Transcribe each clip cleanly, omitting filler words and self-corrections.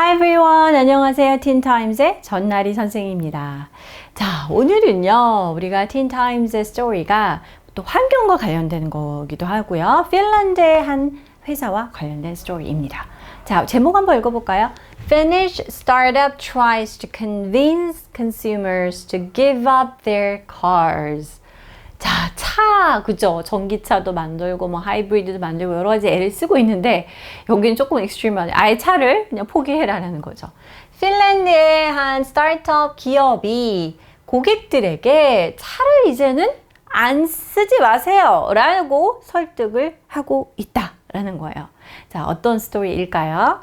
Hi everyone. 안녕하세요. 틴타임즈의 전나리 선생님입니다. 자, 오늘은요, 우리가 틴타임즈의 스토리가 또 환경과 관련된 거기도 하고요. 핀란드의 한 회사와 관련된 스토리입니다. 자, 제목 한번 읽어볼까요? Finnish startup tries to convince consumers to give up their cars. 자, 차, 그죠? 전기차도 만들고, 뭐, 하이브리드도 만들고, 여러 가지 애를 쓰고 있는데, 여기는 조금 익스트림하네. 아예 차를 그냥 포기해라라는 거죠. 핀란드의 한 스타트업 기업이 고객들에게 차를 이제는 안 쓰지 마세요. 라고 설득을 하고 있다라는 거예요. 자, 어떤 스토리일까요?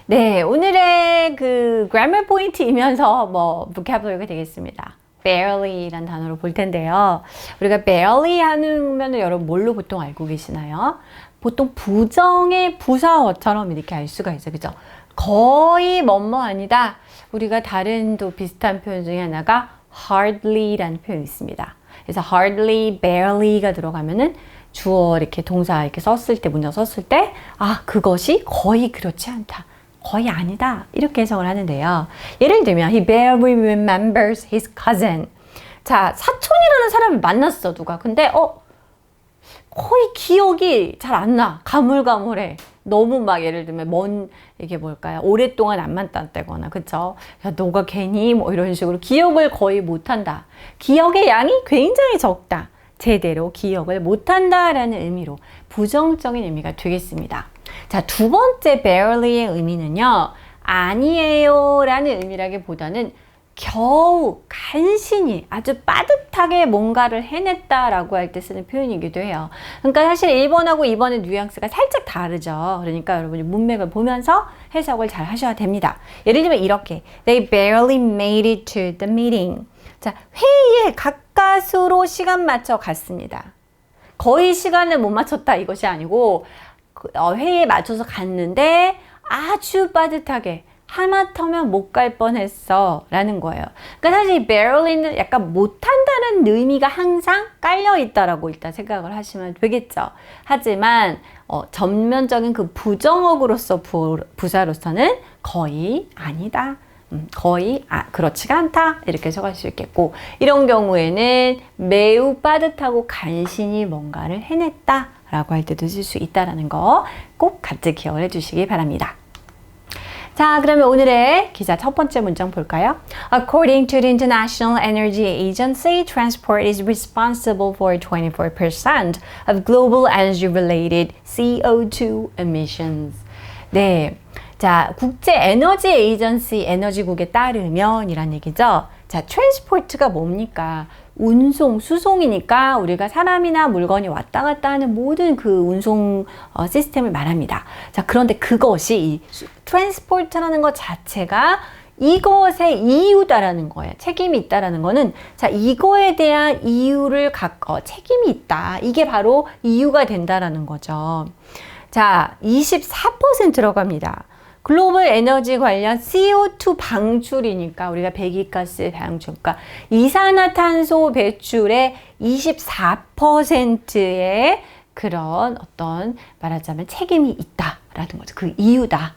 네, 오늘의 그 grammar 포인트이면서 뭐, vocabulary가 되겠습니다. barely라는 단어로 볼 텐데요. 우리가 barely 하면 여러분 뭘로 보통 알고 계시나요? 보통 부정의 부사어처럼 이렇게 알 수가 있어요. 그죠? 거의 뭐뭐 아니다. 우리가 다른 또 비슷한 표현 중에 하나가 hardly라는 표현이 있습니다. 그래서 hardly, barely가 들어가면은 주어 이렇게 동사 이렇게 썼을 때, 문장 썼을 때, 아, 그것이 거의 그렇지 않다. 거의 아니다. 이렇게 해석을 하는데요. 예를 들면 he barely remembers his cousin. 자, 사촌이라는 사람을 만났어, 누가. 근데 거의 기억이 잘 안 나. 가물가물해. 너무 막 예를 들면 이게 뭘까요? 오랫동안 안 만났다거나, 그쵸? 야, 너가 괜히 뭐 이런 식으로 기억을 거의 못한다. 기억의 양이 굉장히 적다. 제대로 기억을 못한다라는 의미로 부정적인 의미가 되겠습니다. 자, 두 번째 barely의 의미는요, 아니에요 라는 의미라기보다는 겨우 간신히 아주 빠듯하게 뭔가를 해냈다라고 할 때 쓰는 표현이기도 해요. 그러니까 사실 1번하고 2번의 뉘앙스가 살짝 다르죠. 그러니까 여러분이 문맥을 보면서 해석을 잘 하셔야 됩니다. 예를 들면 이렇게 They barely made it to the meeting. 자, 회의에 가까스로 시간 맞춰 갔습니다. 거의 시간을 못 맞췄다 이것이 아니고 회의에 맞춰서 갔는데 아주 빠듯하게 하마터면 못 갈 뻔했어 라는 거예요. 그러니까 사실 barely는 약간 못한다는 의미가 항상 깔려 있다라고 일단 생각을 하시면 되겠죠. 하지만 전면적인 그 부정어구로서 부사로서는 거의 아니다. 거의 그렇지가 않다 이렇게 해석할 수 있겠고, 이런 경우에는 매우 빠듯하고 간신히 뭔가를 해냈다 라고 할 때도 쓸 수 있다는 거 꼭 같이 기억을 해주시기 바랍니다. 자, 그러면 오늘의 기사 첫 번째 문장 볼까요? According to the International Energy Agency, transport is responsible for 24% of global energy-related CO2 emissions. 네, 자, 국제 에너지 에이전시 에너지국에 따르면 이란 얘기죠. 자, 트랜스포트가 뭡니까? 운송, 수송이니까 우리가 사람이나 물건이 왔다 갔다 하는 모든 그 운송 시스템을 말합니다. 자, 그런데 그것이 이 트랜스포트라는 것 자체가 이것의 이유다라는 거예요. 책임이 있다라는 거는, 자, 이거에 대한 이유를 책임이 있다. 이게 바로 이유가 된다라는 거죠. 자, 24% 들어갑니다. 글로벌 에너지 관련 CO2 방출이니까 우리가 배기가스 방출, 그러니까 이산화탄소 배출의 24%의 그런 어떤 말하자면 책임이 있다라는 거죠. 그 이유다.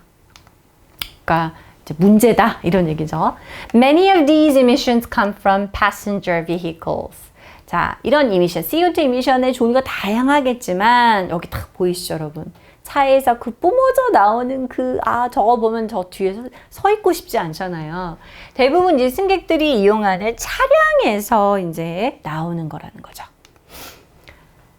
그러니까 이제 문제다 이런 얘기죠. Many of these emissions come from passenger vehicles. 자, 이런 이미션, CO2 이미션의 종류가 다양하겠지만 여기 딱 보이시죠, 여러분? 차에서 그 뿜어져 나오는 저거 보면 저 뒤에 서 있고 싶지 않잖아요. 대부분 이제 승객들이 이용하는 차량에서 이제 나오는 거라는 거죠.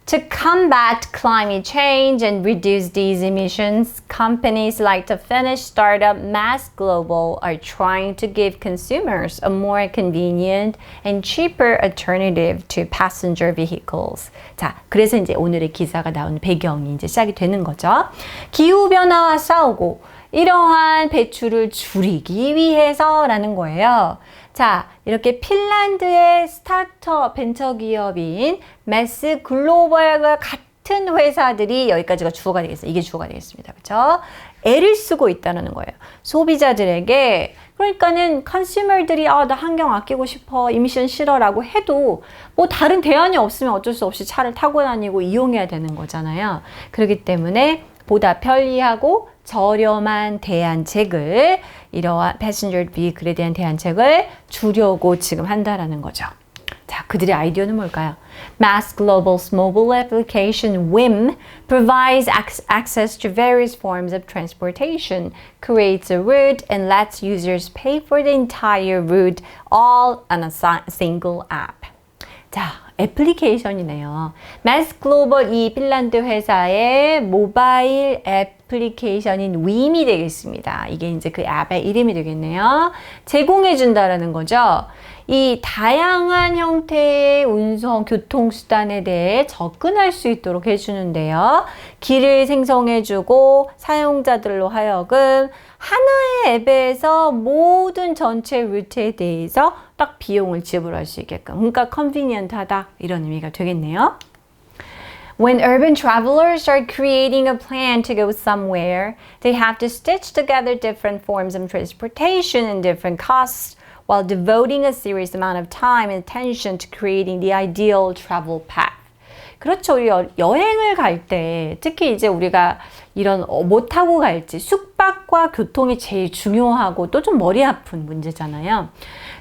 To combat climate change and reduce these emissions, companies like the Finnish startup Mass Global are trying to give consumers a more convenient and cheaper alternative to passenger vehicles. 자, 그래서 이제 오늘의 기사가 나온 배경이 이제 시작이 되는 거죠. 기후변화와 싸우고 이러한 배출을 줄이기 위해서라는 거예요. 자, 이렇게 핀란드의 스타트업 벤처기업인 매스 글로벌과 같은 회사들이, 여기까지가 주어가 되겠어요. 이게 주어가 되겠습니다. 그렇죠? 애를 쓰고 있다는 거예요. 소비자들에게. 그러니까는 컨슈머들이 나 환경 아끼고 싶어, 이미션 싫어라고 해도 뭐 다른 대안이 없으면 어쩔 수 없이 차를 타고 다니고 이용해야 되는 거잖아요. 그렇기 때문에 보다 편리하고 저렴한 대안책을 이러한 패신저 비클에 대한 대안책을 주려고 지금 한다라는 거죠. 자, 그들의 아이디어는 뭘까요? Mass Global's mobile application WIM provides access to various forms of transportation, creates a route, and lets users pay for the entire route all on a single app. 자, 애플리케이션이네요. Mass Global 이 핀란드 회사의 모바일 애플리케이션인 WIM이 되겠습니다. 이게 이제 그 앱의 이름이 되겠네요. 제공해 준다라는 거죠. 이 다양한 형태의 운송, 교통수단에 대해 접근할 수 있도록 해주는데요. 길을 생성해주고 사용자들로 하여금 하나의 앱에서 모든 전체 루트에 대해서 딱 비용을 지불할 수 있게끔, 그러니까 컨비니언트하다 이런 의미가 되겠네요. When urban travelers are creating a plan to go somewhere, they have to stitch together different forms of transportation and different costs while devoting a serious amount of time and attention to creating the ideal travel path. 그렇죠. 우리 여행을 갈 때 특히 이제 우리가 이런 뭐 타고 갈지 숙박과 교통이 제일 중요하고 또 좀 머리 아픈 문제잖아요.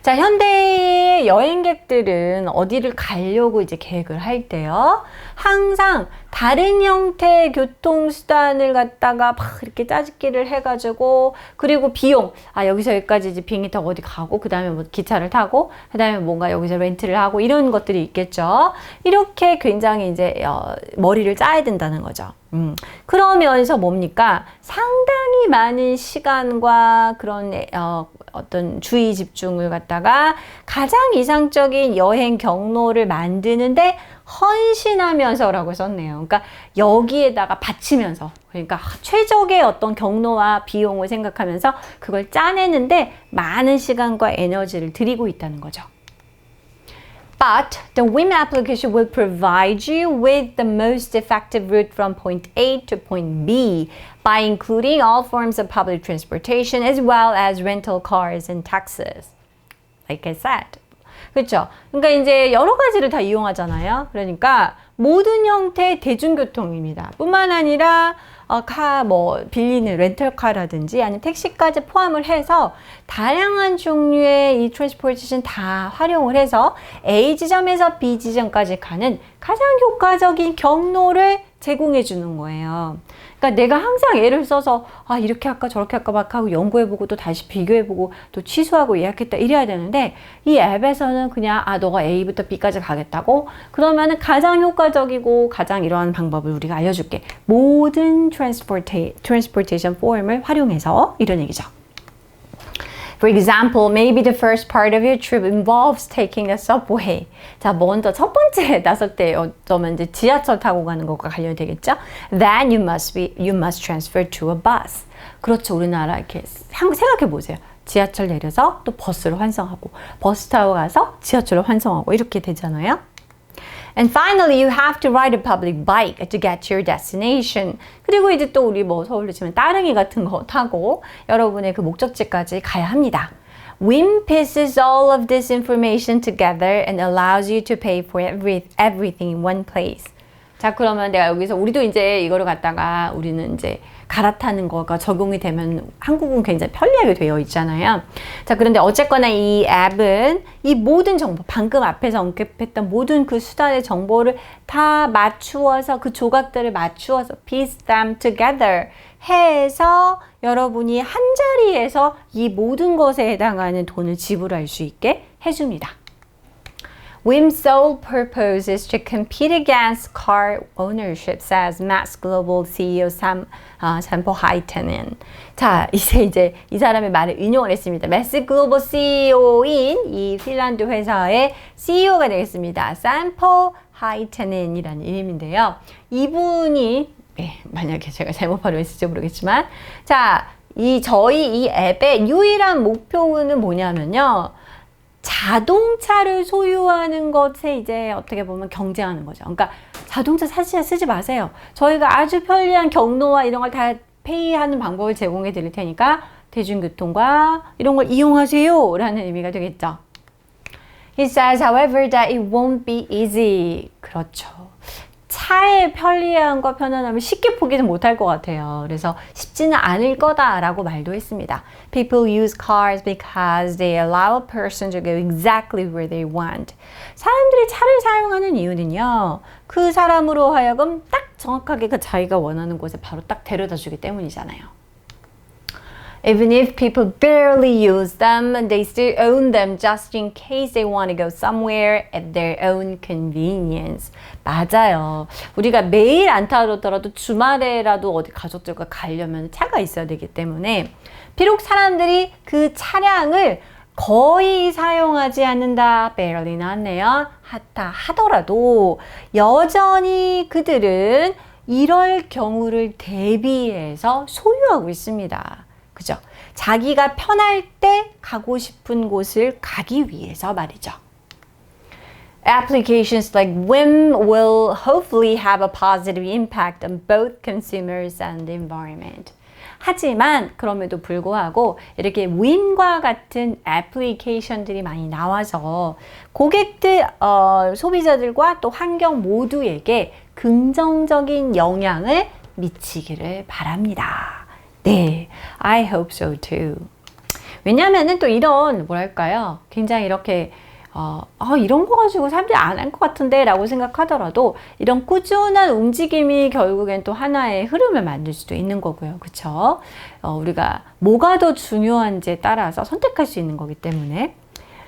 자, 현대의 여행객들은 어디를 가려고 이제 계획을 할 때요. 항상 다른 형태의 교통수단을 갖다가 막 이렇게 짜집기를 해가지고 그리고 비용, 여기서 여기까지 이제 비행기 타고 어디 가고 그 다음에 뭐 기차를 타고 그 다음에 뭔가 여기서 렌트를 하고 이런 것들이 있겠죠. 이렇게 굉장히 이제 머리를 짜야 된다는 거죠. 그러면서 뭡니까? 상당히 많은 시간과 그런 어떤 주의 집중을 갖다가 가장 이상적인 여행 경로를 만드는데 헌신하면서라고 썼네요. 그러니까 여기에다가 바치면서, 그러니까 최적의 어떤 경로와 비용을 생각하면서 그걸 짜내는데 많은 시간과 에너지를 들이고 있다는 거죠. But the WIM application will provide you with the most effective route from point A to point B by including all forms of public transportation as well as rental cars and taxis. Like I said. 그렇죠? 그러니까 이제 여러 가지를 다 이용하잖아요. 그러니까 모든 형태의 대중교통입니다. 뿐만 아니라 빌리는 렌털카라든지 아니면 택시까지 포함을 해서 다양한 종류의 이 트랜스포테이션 다 활용을 해서 A 지점에서 B 지점까지 가는 가장 효과적인 경로를 제공해 주는 거예요. 그러니까 내가 항상 애를 써서 이렇게 할까 저렇게 할까 막 하고 연구해보고 또 다시 비교해보고 또 취소하고 예약했다 이래야 되는데 이 앱에서는 그냥 너가 A부터 B까지 가겠다고 그러면은 가장 효과적이고 가장 이러한 방법을 우리가 알려줄게. 모든 transportation form을 활용해서 이런 얘기죠. For example, maybe the first part of your trip involves taking a subway. 자, 먼저 첫 번째 나설 때 어쩌면 이제 지하철 타고 가는 것과 관련이 되겠죠? Then you must transfer to a bus. 그렇죠. 우리나라 이렇게 생각해 보세요. 지하철 내려서 또 버스를 환승하고 버스 타고 가서 지하철을 환승하고 이렇게 되잖아요. And finally, you have to ride a public bike to get to your destination. 그리고 이제 또 우리 뭐 서울로 치면 따릉이 같은 거 타고 여러분의 그 목적지까지 가야 합니다. WIM pieces all of this information together and allows you to pay for everything in one place. 자, 그러면 내가 여기서 우리도 이제 이거를 갖다가 우리는 이제 갈아타는 거가 적용이 되면 한국은 굉장히 편리하게 되어 있잖아요. 자, 그런데 어쨌거나 이 앱은 이 모든 정보, 방금 앞에서 언급했던 모든 그 수단의 정보를 다 맞추어서 그 조각들을 맞추어서 piece them together 해서 여러분이 한 자리에서 이 모든 것에 해당하는 돈을 지불할 수 있게 해줍니다. WIM's sole purpose is to compete against car ownership, says Mass Global CEO Sampo Haitanen. 자, 이제 이 사람의 말을 인용을 했습니다. Mass Global CEO인 이 핀란드 회사의 CEO가 되겠습니다. Sampo Haitanen이라는 이름인데요. 이분이 만약에 제가 잘못 발음했을지 모르겠지만, 자, 저희 이 앱의 유일한 목표는 뭐냐면요. 자동차를 소유하는 것에 이제 어떻게 보면 경쟁하는 거죠. 그러니까 자동차 쓰지 마세요. 저희가 아주 편리한 경로와 이런 걸 다 페이하는 방법을 제공해 드릴 테니까 대중교통과 이런 걸 이용하세요 라는 의미가 되겠죠. He says, however, that it won't be easy. 그렇죠. 차의 편리함과 편안함을 쉽게 포기는 못할 것 같아요. 그래서 쉽지는 않을 거다라고 말도 했습니다. People use cars because they allow a person to go exactly where they want. 사람들이 차를 사용하는 이유는요. 그 사람으로 하여금 딱 정확하게 그 자기가 원하는 곳에 바로 딱 데려다 주기 때문이잖아요. Even if people barely use them, they still own them just in case they want to go somewhere at their own convenience. 맞아요. 우리가 매일 안 타더라도 주말에라도 어디 가족들과 가려면 차가 있어야 되기 때문에 비록 사람들이 그 차량을 거의 사용하지 않는다. barely 나왔네요. 하더라도 여전히 그들은 이럴 경우를 대비해서 소유하고 있습니다. 그죠? 자기가 편할 때 가고 싶은 곳을 가기 위해서 말이죠. Applications like Whim will hopefully have a positive impact on both consumers and the environment. 하지만 그럼에도 불구하고 이렇게 Whim과 같은 애플리케이션들이 많이 나와서 고객들, 소비자들과 또 환경 모두에게 긍정적인 영향을 미치기를 바랍니다. 네, I hope so too. 왜냐하면은 또 이런 뭐랄까요? 굉장히 이렇게 이런 거 가지고 사람들이 안 할 것 같은데 라고 생각하더라도 이런 꾸준한 움직임이 결국엔 또 하나의 흐름을 만들 수도 있는 거고요. 그쵸? 우리가 뭐가 더 중요한지에 따라서 선택할 수 있는 거기 때문에.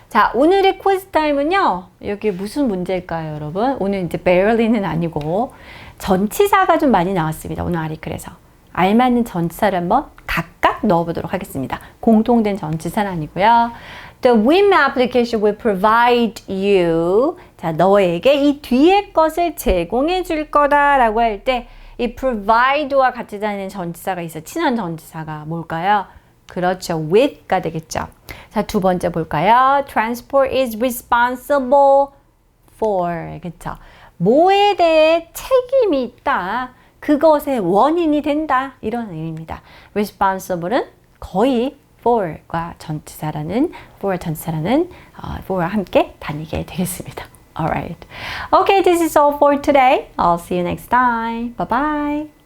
자, 오늘의 quiz 타임은요. 여기 무슨 문제일까요, 여러분? 오늘 이제 barely는 아니고 전치사가 좀 많이 나왔습니다. 오늘 아리클에서. 알맞는 전치사를 한번 각각 넣어보도록 하겠습니다. 공통된 전치사는 아니고요. The Whim application will provide you. 자, 너에게 이 뒤에 것을 제공해 줄 거다라고 할 때 이 provide와 같이 다니는 전치사가 있어. 친한 전치사가 뭘까요? 그렇죠. with가 되겠죠. 자, 두 번째 볼까요? Transport is responsible for. 그렇죠. 뭐에 대해 책임이 있다. 그것의 원인이 된다. 이런 의미입니다. responsible은 거의 for과 전치사라는 for와 함께 다니게 되겠습니다. Alright. Okay, this is all for today. I'll see you next time. Bye bye.